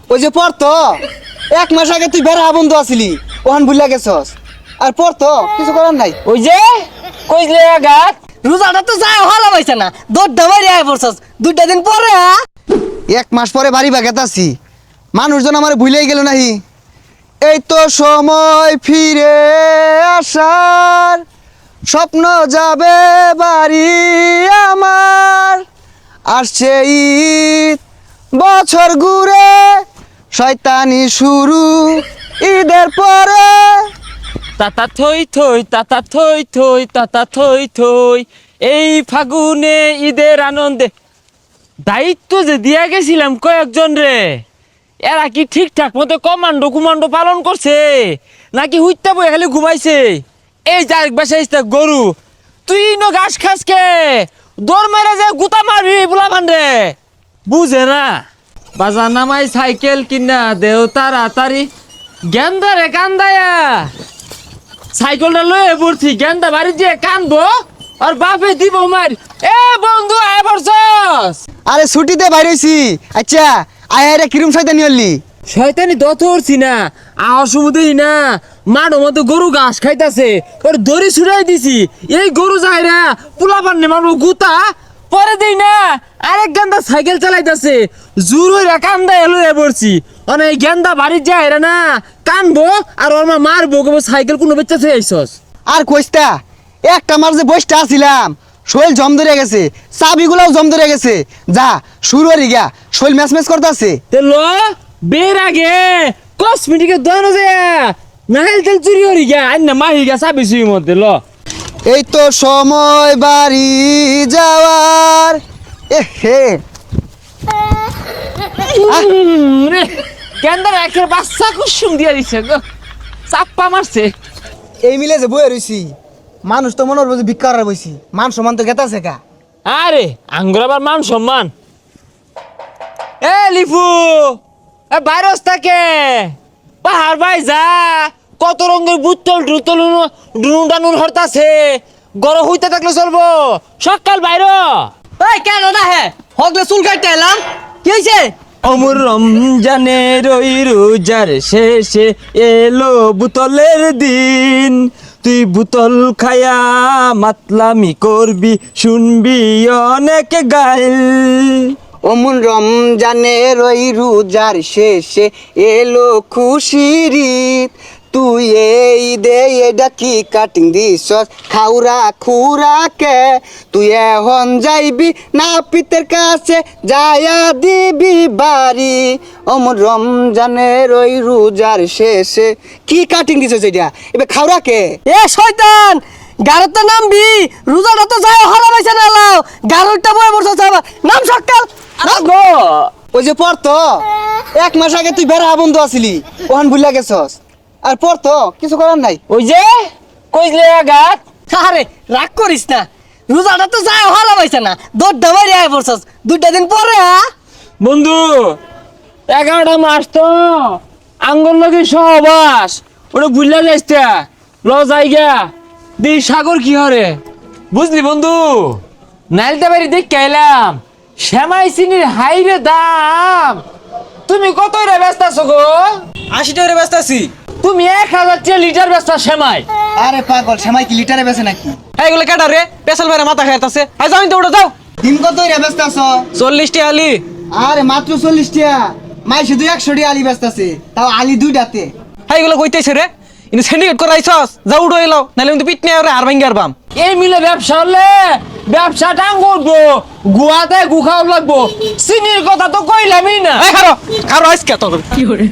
ওই যে পড়তো 1 মাস আগে তুই বেড়া বন্ধু আছিলি, ওখান ভুলে গেছস। আর পড়তো কিছু করার নাই। ওই যে কইলে গাত রোজাটা তো যায় হলা পাইছে না, দৌড় মারি আয় পড়ছস 2টা দিন পরে। 1 মাস পরে বাড়ি বাগাতে আছি, মানুষজন আমার ভুলেই গেল নাহি। এই তো সময় ফিরে আসার, স্বপ্ন যাবে বাড়ি আমার। আসছে ঈদ, বছর ঘুরে, শয়তানি শুরু ঈদের পরে। তাতা থই থই তাতা থই থই তাতা থই থই, এই ফাগুনে ঈদের আনন্দে। দায়িত্ব যে দিয়া গেছিলাম কয়েকজন রে, এরা কি ঠিকঠাক মতো কমান্ডো কুমান্ডো পালন করছে নাকি হুইত্যা বই খালি ঘুমাইছে? এই যে আরেক বাসায় গরু, তুই নো ঘাস খাস কে? দৌড় মেরে যে গুতা মারবি বুলা ভান্ডে বুঝে না। বাজার নামাই সাইকেল কিনা দেও তাড়াতাড়ি, গেন্দারে কান্দায়া সাইকেলটা লয়ে পড়ছি, গেন্দা বাড়ি যে কানবো আর বাপে দিব মার। এ বন্ধু আয় পড়ছস? আরে ছুটিতে বাইরেছি। আচ্ছা আয় রে, কিরম শয়তানি হলি? শয়তানি দত করছি না, আওয়ার সমুদ্রই না মাঠের মতো গরু ঘাস খাইতাছে, ওর দড়ি ছুড়াই দিছি। এই গরু যায় রা পোলা পান্নে মারবো গুতা, পরে দেই না আরেক গেন্দা সাইকেল চালাইতাছে, জোর হইরা কান্দা লয়ে পড়ছি। মানে এই গেন্দা বাড়ি যায় না কানবো আর ওর মা মারবো, সাইকেল কোনো বেচা থুই আইসস। আর কইস্তা, একটা মার যে বসটা আছিলাম, শৈল জম ধরে গেছে, চাবিগুলাও জম ধরে গেছে। যা শুরু হয়ে গিয়া, শৈল ম্যাচ ম্যাচ করতেছে। তে ল বের আগে কসমেটিকের দোকানে যায় নাইল তেল চুরি হরি গা আইন না মাহি গা চাবি চুরির মধ্যে ল। এই তো সময় বাড়ি যাওয়ার। এ হে কেন্দ্র একের বাচ্চা কুসুম দিয়া দিছে গো, চাপ্পা মারছে। এই মিলে যে বয়ে রইছি, মানুষ তো মনে হচ্ছে ভিক্ষা করার বইছি, মান সম্মান তো গেতাছে কা। আরে আঙ্গুর আবার মান সম্মান। এ লিফু, এ ভাইরাস থাকে পাহাড় ভাই যা, কত রঙের বুতল টুতল ডুনুডানুর হরতাছে, গরম হইতে থাকলে চলবো। সকাল বাইর এই কেন না হে হগলে চুল কাটতে এলাম, কি হইছে? অমর রমজানের ওই রোজার শেষে এলো বুতলের দিন, তুই বুতল খায়া মাতলামি করবি, শুনবি অনেক গাইল। অমন রমজানের ওই রোজার শেষে এলো খুশির ঈদ, তুই এই দে এটা কি কাটিং দিছস খাউরা খুরাকে। তুই এখন যাইবি না পিতের কাছে, যায়া দিবি বাড়ি। অমন রমজানের ওই রোজার শেষে কি কাটিং দিছস এটা, এবার খাউরাকে। এ শয়তান, গারতে নামবি, রোজাটা তো যায় হলা পাইছে না লাও, গারটা বয়ে পড়ছস আবার। নাম সকাল গো ওই যে পড়তো 1 মাস আগে তুই বেড়া বন্ধু আছিলি, ওখান ভুলে গেছস। আর পড়তো কিছু করার নাই। ওই যে কইলে গাত। আরে রাগ করিস না, রোজাটা তো যায় হলা পাইছে না, দৌড় মারি আয় পড়ছস 2টা দিন পরে। বন্ধু 11টা মাস তো আঙ্গল লগে সহবাস, ওটা ভুললে যাইছে ল যাইগা দি সাগর কি হরে বুঝলি বন্ধু। নাইলতে বাড়ি দেখে এলাম, শ্যামাই চিনির হাইরে দাম। তুমি কত রে ব্যস্ত আছো গো? 80 টাকা ব্যস্ত আছি। তুমি 1000 লিটার ব্যস্ত শ্যামাই। আরে পাগল, সেমাই কি লিটারে বেছে নাকি? এইগুলো কেডা রে, পেছাল বাইরে মাথা খাইতাছে। আই যাও, দৌড়ে যাও। দিন কত রে ব্যস্ত আছো? 40 টাকা আলি। আরে মাত্র 40 টাকা, মাই শুধু 100 টাকা আলি ব্যস্ত আছে, তাও আলি 2টাতে। এইগুলো কইতেছে রে, ইনি সিন্ডিকেট করাইছস, যাও উঠো এলো, নাইলে কিন্তু পিট নিয়ে আর ভাঙ্গি আরবাম। এই মিলে ব্যবসা হলে ব্যবসা টাং করবো, গুয়াতে গু খাওয়া লাগবো। চিনির কথা তো কইলামই না। এই খারো খারো আজকে তোর কি করে